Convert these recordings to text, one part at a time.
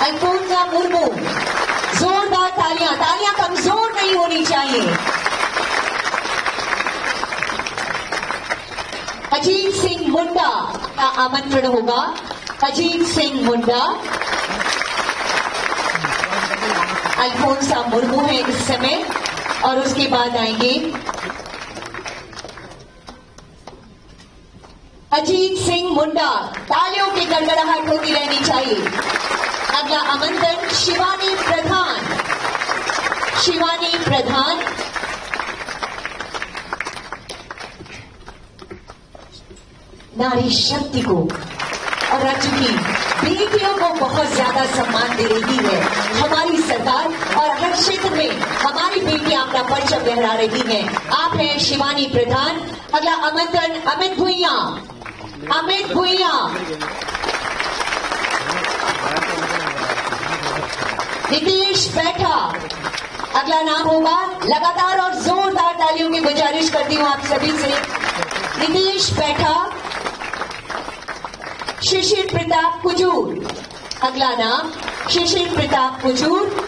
अल्फोंसा मुर्मू, जोरदार तालियां, तालियां कमजोर नहीं होनी चाहिए। अजीत सिंह मुंडा का आमंत्रण होगा। अजीत सिंह मुंडा, अल्फोंसा मुर्मू है इस समय, और उसके बाद आएंगे अजीत सिंह मुंडा। तालियों की गड़गड़ाहट होती रहनी चाहिए। अगला आमंत्रण शिवानी प्रधान। शिवानी प्रधान, नारी शक्ति को और राज्य की बेटियों को बहुत ज्यादा सम्मान दे रही है हमारी सरकार, और हर क्षेत्र में हमारी बेटियां अपना परचम लहरा रही हैं। आप हैं शिवानी प्रधान। अगला आमंत्रण अमित भुइयां। अमित भुइयां, नितीश बैठा। अगला नाम होगा, लगातार और जोरदार तालियों की गुजारिश करती हूं आप सभी से। नितीश बैठा, शिशिर प्रताप कुजूर। अगला नाम शिशिर प्रताप कुजूर।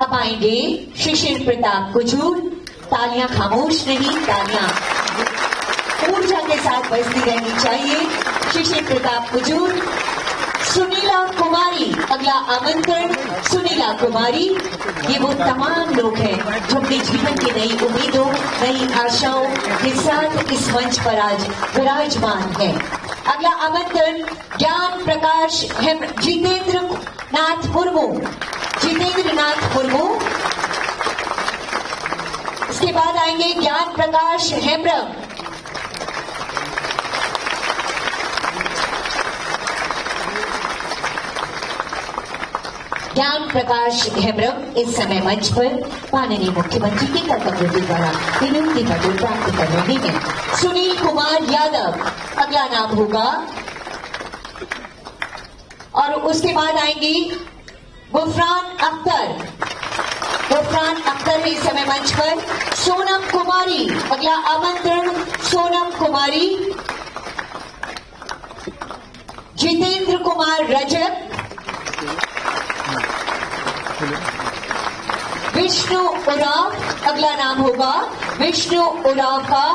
अब आएंगे शिशिर प्रताप कुजूर। तालियां खामोश नहीं, तालियां ऊर्जा के साथ बजती रहनी चाहिए। शिशिर प्रताप कुजूर। सुनीला कुमारी, अगला आमंत्रण सुनीला कुमारी। ये वो तमाम लोग हैं जो अपने जीवन की नई उम्मीदों, नई आशाओं के साथ इस मंच पर आज विराजमान हैं। अगला आमंत्रण ज्ञान प्रकाश जितेंद्र नाथ मुर्मू। जितेंद्र नाथ मुर्मू। इसके बाद आएंगे ज्ञान प्रकाश हेम्ब्रम। ज्ञान प्रकाश हेम्ब्रम इस समय मंच पर माननीय मुख्यमंत्री के कर्तव्यों के द्वारा नियुक्ति पत्र प्राप्त कर रहे हैं। सुनील कुमार यादव अगला नाम होगा, और उसके बाद आएंगी गुफरान अख्तर। गुफरान अख्तर है इस समय मंच पर। सोनम कुमारी, अगला आमंत्रण सोनम कुमारी। जितेंद्र कुमार रजक। विष्णु उराव, अगला नाम होगा विष्णु उराव का।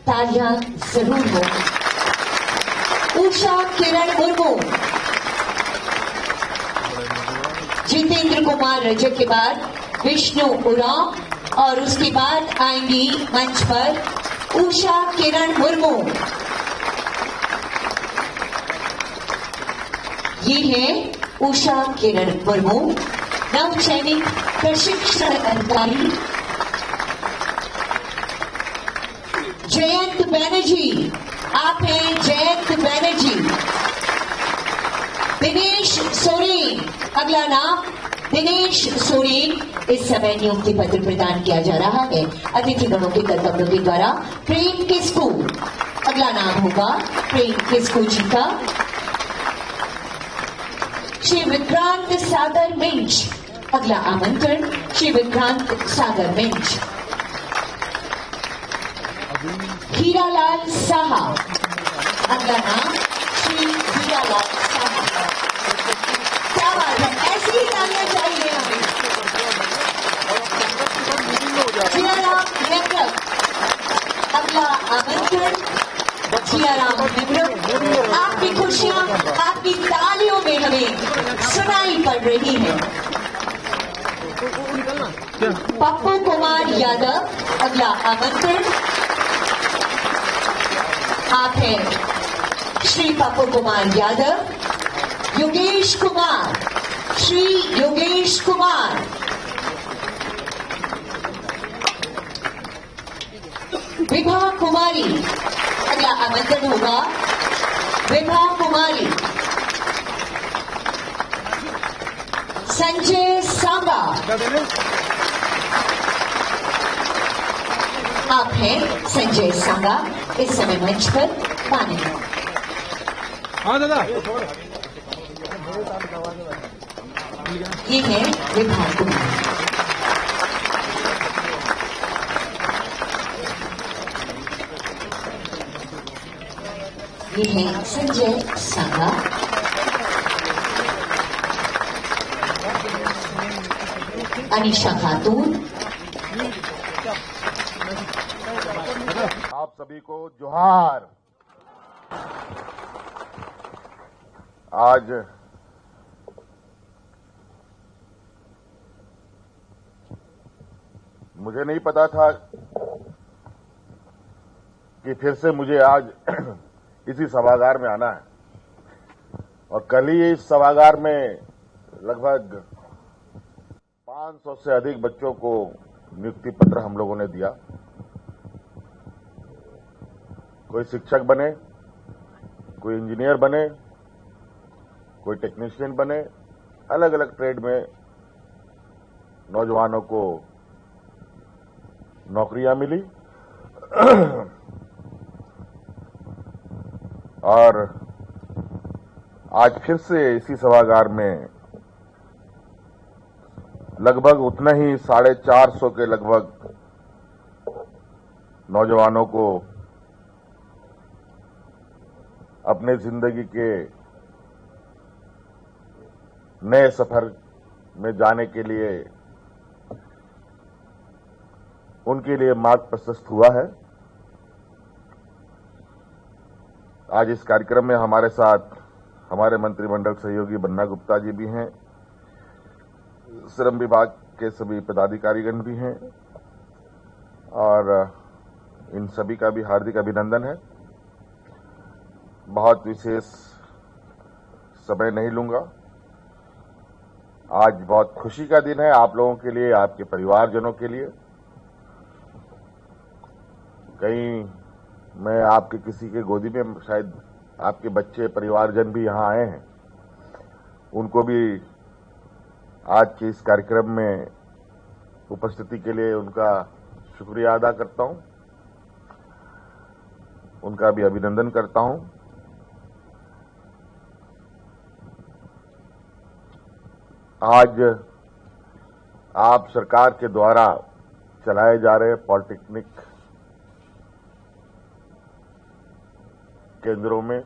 तालियां जरूर हो। उषा किरण मुर्मू। जितेंद्र कुमार रजक के बाद विष्णु उराव, और उसके बाद आएंगी मंच पर उषा किरण मुर्मू। ये है उषा किरण मुर्मू, नव चयनित प्रशिक्षण अधिकारी। जयंत बैनर्जी, आप हैं जयंत बैनर्जी। दिनेश सोरेन, अगला नाम दिनेश सोरेन। इस समय नियुक्ति पत्र प्रदान किया जा रहा है अतिथिगणों के कर्तव्यों के द्वारा। प्रेम किस्कू, अगला नाम होगा प्रेम किस्कू जी का। श्री विक्रांत सागर मिंच, अगला आमंत्रण श्री विक्रांत सागर मिंच। हीरालाल साहा, अगला नाम श्री हीरालाल साहा। क्या बात है, ऐसी ही तालियां चाहिए हमें। सियाराम हेम्ब्रम, अगला आमंत्रण सियाराम हेम्ब्रम। आपकी खुशियां आपकी तालियों में हमें सुनाई पड़ रही है। पप्पू कुमार यादव, अगला आमंत्रण। आप हैं श्री पप्पू कुमार यादव। योगेश कुमार, श्री योगेश कुमार। विभा कुमारी, अगला आमंत्रण होगा विभा कुमारी। संजय सांगा, आप हैं संजय सांगा इस समय मंच पर माननीय। हाँ दादा, ये है विभा कुमारी। ये है संजय सांगा। अनीशा खातून। आप सभी को जोहार। आज मुझे नहीं पता था कि फिर से मुझे आज इसी सभागार में आना है और कल ही इस सभागार में लगभग 500 से अधिक बच्चों को नियुक्ति पत्र हम लोगों ने दिया। कोई शिक्षक बने, कोई इंजीनियर बने, कोई टेक्नीशियन बने, अलग अलग ट्रेड में नौजवानों को नौकरियां मिली और आज फिर से इसी सभागार में लगभग उतना ही 450 के लगभग नौजवानों को अपने जिंदगी के नए सफर में जाने के लिए उनके लिए मार्ग प्रशस्त हुआ है। आज इस कार्यक्रम में हमारे साथ हमारे मंत्रिमंडल सहयोगी बन्ना गुप्ता जी भी हैं, श्रम विभाग के सभी पदाधिकारीगण भी हैं और इन सभी का भी हार्दिक अभिनंदन है। बहुत विशेष समय नहीं लूंगा। आज बहुत खुशी का दिन है आप लोगों के लिए, आपके परिवारजनों के लिए। कहीं मैं आपके किसी के गोदी में शायद आपके बच्चे परिवारजन भी यहां आए हैं, उनको भी आज के इस कार्यक्रम में उपस्थिति के लिए उनका शुक्रिया अदा करता हूं, उनका भी अभिनंदन करता हूं। आज आप सरकार के द्वारा चलाए जा रहे पॉलिटेक्निक केंद्रों में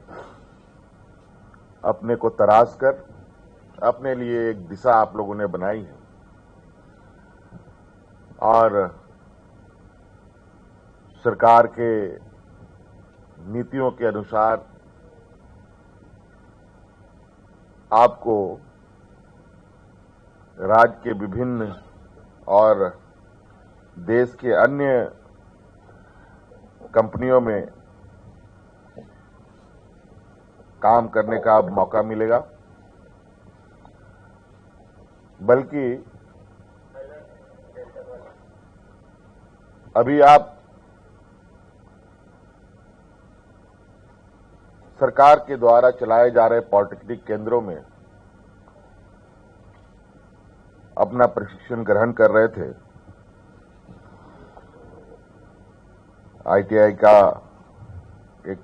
अपने को तराश कर अपने लिए एक दिशा आप लोगों ने बनाई है और सरकार के नीतियों के अनुसार आपको राज्य के विभिन्न और देश के अन्य कंपनियों में काम करने का अब मौका मिलेगा, बल्कि अभी आप सरकार के द्वारा चलाए जा रहे पॉलिटेक्निक केंद्रों में अपना प्रशिक्षण ग्रहण कर रहे थे। आईटीआई का एक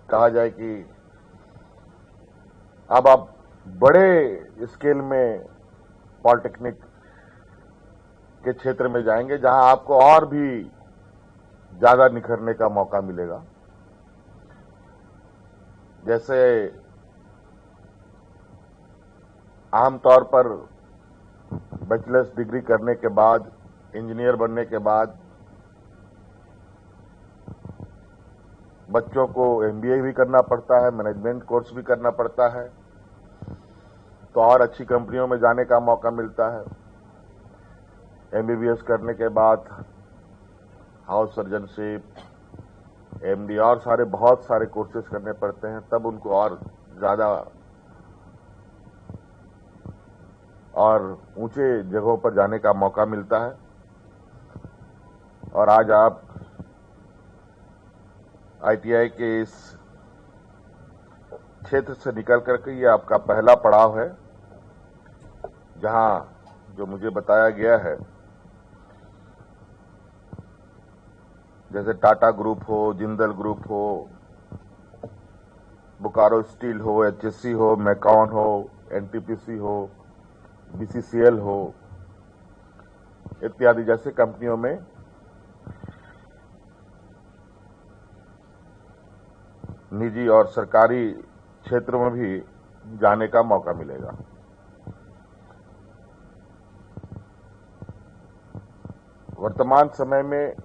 कहा जाए कि अब आप बड़े स्केल में पॉलिटेक्निक के क्षेत्र में जाएंगे जहां आपको और भी ज्यादा निखरने का मौका मिलेगा। जैसे आमतौर पर बैचलर्स डिग्री करने के बाद, इंजीनियर बनने के बाद बच्चों को एमबीए भी करना पड़ता है, मैनेजमेंट कोर्स भी करना पड़ता है, तो और अच्छी कंपनियों में जाने का मौका मिलता है। एमबीबीएस करने के बाद हाउस सर्जनशिप, एमडी और बहुत सारे कोर्सेज करने पड़ते हैं, तब उनको और ज्यादा और ऊंचे जगहों पर जाने का मौका मिलता है। और आज आप आईटीआई के इस क्षेत्र से निकल करके ये आपका पहला पड़ाव है, जहां जो मुझे बताया गया है, जैसे टाटा ग्रुप हो, जिंदल ग्रुप हो, बोकारो स्टील हो, एचएससी हो, मैकॉन हो, एनटीपीसी हो, बीसीसीएल हो, इत्यादि जैसे कंपनियों में निजी और सरकारी क्षेत्रों में भी जाने का मौका मिलेगा। वर्तमान समय में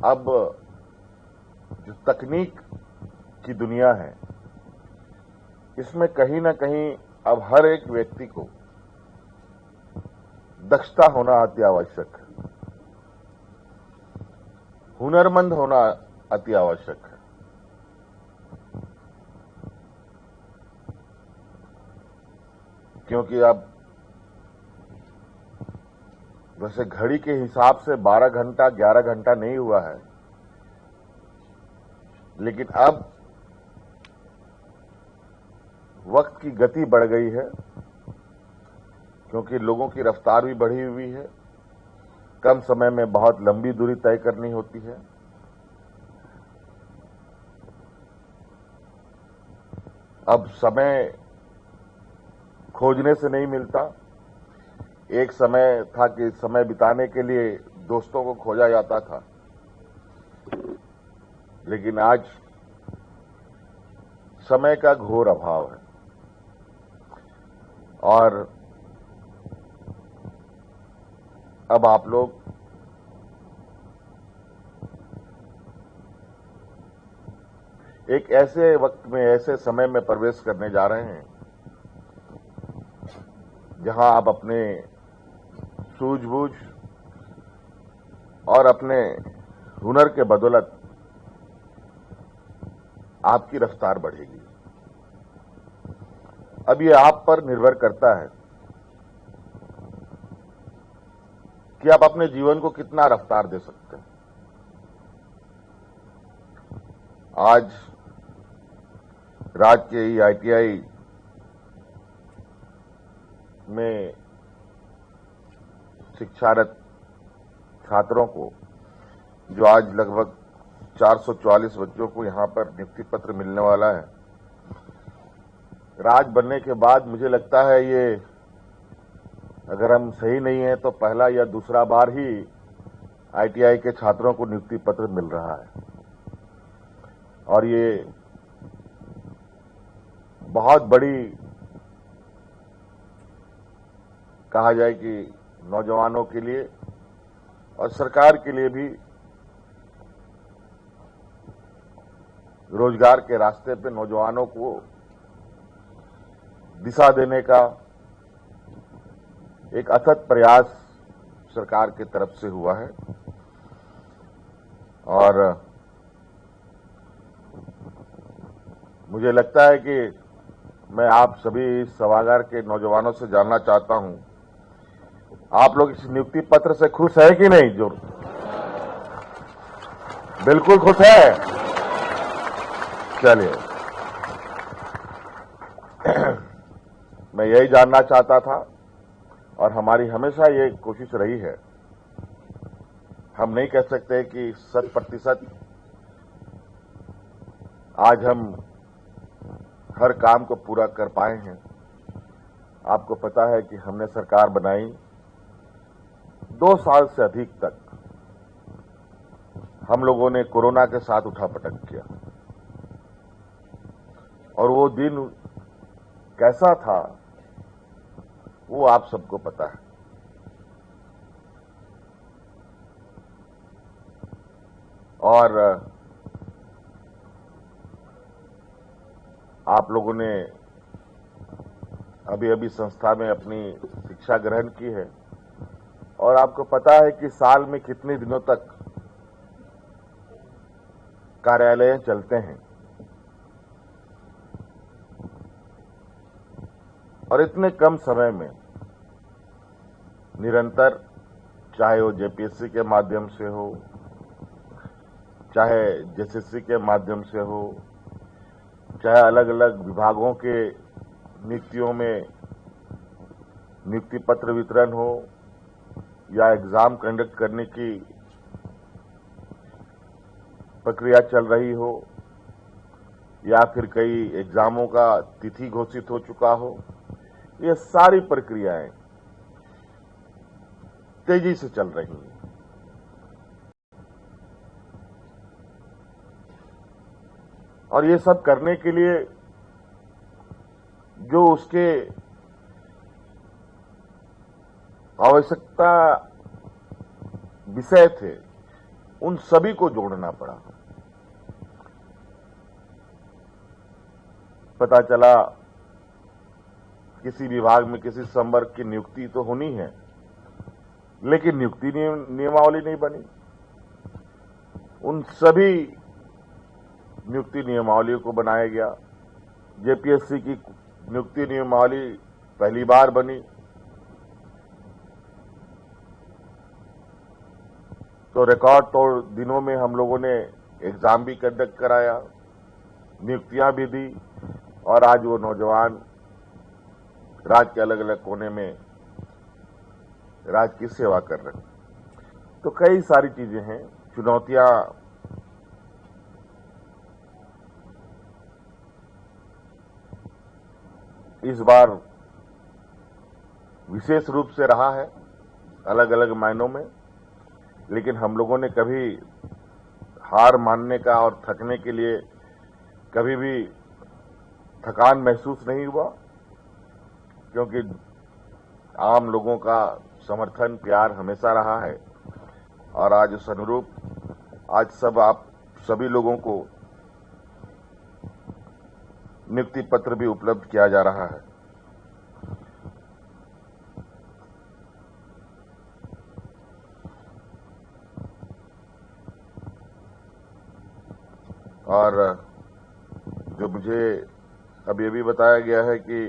अब जो तकनीक की दुनिया है, इसमें कहीं ना कहीं अब हर एक व्यक्ति को दक्षता होना अति आवश्यक है, हुनरमंद होना अति आवश्यक है। क्योंकि अब वैसे घड़ी के हिसाब से 12 घंटा 11 घंटा नहीं हुआ है, लेकिन अब वक्त की गति बढ़ गई है, क्योंकि लोगों की रफ्तार भी बढ़ी हुई है। कम समय में बहुत लंबी दूरी तय करनी होती है। अब समय खोजने से नहीं मिलता। एक समय था कि समय बिताने के लिए दोस्तों को खोजा जाता था, लेकिन आज समय का घोर अभाव है। और अब आप लोग एक ऐसे वक्त में, ऐसे समय में प्रवेश करने जा रहे हैं जहां आप अपने सूझबूझ और अपने हुनर के बदौलत आपकी रफ्तार बढ़ेगी। अब ये आप पर निर्भर करता है कि आप अपने जीवन को कितना रफ्तार दे सकते हैं। आज राज्य के आईटीआई में शिक्षारत छात्रों को, जो आज लगभग 444 बच्चों को यहां पर नियुक्ति पत्र मिलने वाला है, राज बनने के बाद मुझे लगता है ये, अगर हम सही नहीं है तो पहला या दूसरा बार ही आईटीआई के छात्रों को नियुक्ति पत्र मिल रहा है। और ये बहुत बड़ी, कहा जाए कि नौजवानों के लिए और सरकार के लिए भी रोजगार के रास्ते पे नौजवानों को दिशा देने का एक अथक प्रयास सरकार की तरफ से हुआ है। और मुझे लगता है कि मैं आप सभी इस सभागार के नौजवानों से जानना चाहता हूं, आप लोग इस नियुक्ति पत्र से खुश है कि नहीं? जो बिल्कुल खुश है। चलिए, मैं यही जानना चाहता था और हमारी हमेशा ये कोशिश रही है। हम नहीं कह सकते कि 100% आज हम हर काम को पूरा कर पाए हैं। आपको पता है कि हमने सरकार बनाई 2 साल से अधिक तक हम लोगों ने कोरोना के साथ उठापटक किया, और वो दिन कैसा था वो आप सबको पता है। और आप लोगों ने अभी अभी संस्था में अपनी शिक्षा ग्रहण की है, और आपको पता है कि साल में कितने दिनों तक कार्यालय चलते हैं, और इतने कम समय में निरंतर, चाहे वो जेपीएससी के माध्यम से हो, चाहे जेसीसी के माध्यम से हो, चाहे अलग अलग विभागों के नियुक्तियों में नियुक्ति पत्र वितरण हो, या एग्जाम कंडक्ट करने की प्रक्रिया चल रही हो, या फिर कई एग्जामों का तिथि घोषित हो चुका हो, ये सारी प्रक्रियाएं तेजी से चल रही हैं। और ये सब करने के लिए जो उसके आवश्यकता विषय थे, उन सभी को जोड़ना पड़ा। पता चला किसी विभाग में किसी संवर्ग की नियुक्ति तो होनी है, लेकिन नियुक्ति नियमावली नहीं बनी। उन सभी नियुक्ति नियमावलियों को बनाया गया। जेपीएससी की नियुक्ति नियमावली पहली बार बनी, तो रिकॉर्ड तोड़ दिनों में हम लोगों ने एग्जाम भी कंडक्ट कराया, नियुक्तियां भी दी, और आज वो नौजवान राज्य के अलग अलग कोने में राज्य की सेवा कर रहे हैं। तो कई सारी चीजें हैं, चुनौतियां इस बार विशेष रूप से रहा है, अलग अलग मायनों में, लेकिन हम लोगों ने कभी हार मानने का और थकने के लिए कभी भी थकान महसूस नहीं हुआ, क्योंकि आम लोगों का समर्थन प्यार हमेशा रहा है। और आज उस अनुरूप आज आप सभी लोगों को नियुक्ति पत्र भी उपलब्ध किया जा रहा है। और जो मुझे अब ये भी बताया गया है कि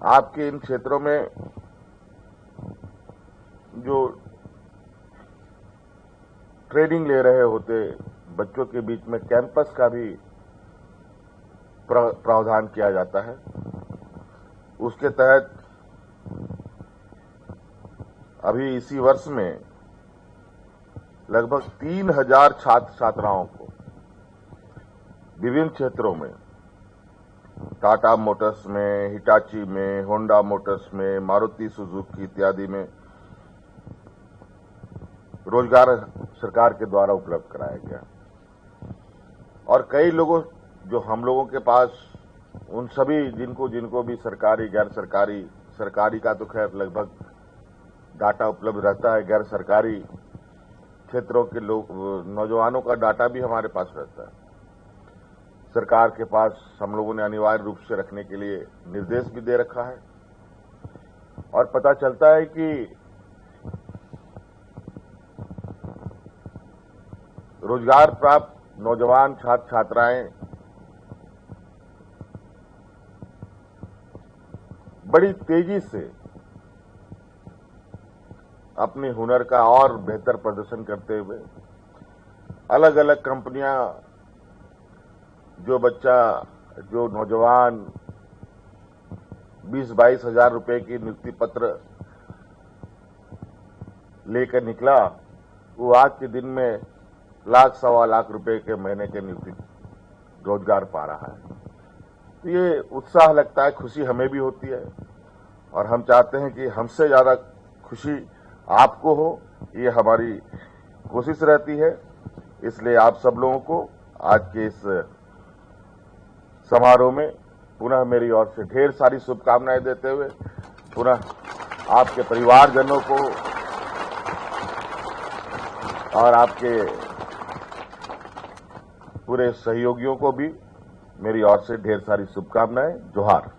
आपके इन क्षेत्रों में जो ट्रेनिंग ले रहे होते बच्चों के बीच में कैंपस का भी प्रावधान किया जाता है। उसके तहत अभी इसी वर्ष में लगभग 3000 छात्र छात्राओं को विभिन्न क्षेत्रों में, टाटा मोटर्स में, हिटाची में, होंडा मोटर्स में, मारुति सुजुकी इत्यादि में रोजगार सरकार के द्वारा उपलब्ध कराया गया। और कई लोगों जो हम लोगों के पास, उन सभी जिनको भी सरकारी गैर सरकारी, सरकारी का तो खैर लगभग डाटा उपलब्ध रहता है, गैर सरकारी क्षेत्रों के लोग नौजवानों का डाटा भी हमारे पास रहता है। सरकार के पास हम लोगों ने अनिवार्य रूप से रखने के लिए निर्देश भी दे रखा है। और पता चलता है कि रोजगार प्राप्त नौजवान छात्र छात्राएं बड़ी तेजी से अपने हुनर का और बेहतर प्रदर्शन करते हुए अलग अलग कंपनियां जो नौजवान 20-22 हजार रुपए की नियुक्ति पत्र लेकर निकला, वो आज के दिन में लाख सवा लाख रुपए के महीने के नियुक्ति रोजगार पा रहा है। तो ये उत्साह लगता है, खुशी हमें भी होती है, और हम चाहते हैं कि हमसे ज्यादा खुशी आपको हो, ये हमारी कोशिश रहती है। इसलिए आप सब लोगों को आज के इस समारोह में पुनः मेरी ओर से ढेर सारी शुभकामनाएं देते हुए पुनः आपके परिवारजनों को और आपके पूरे सहयोगियों को भी मेरी ओर से ढेर सारी शुभकामनाएं। जोहार।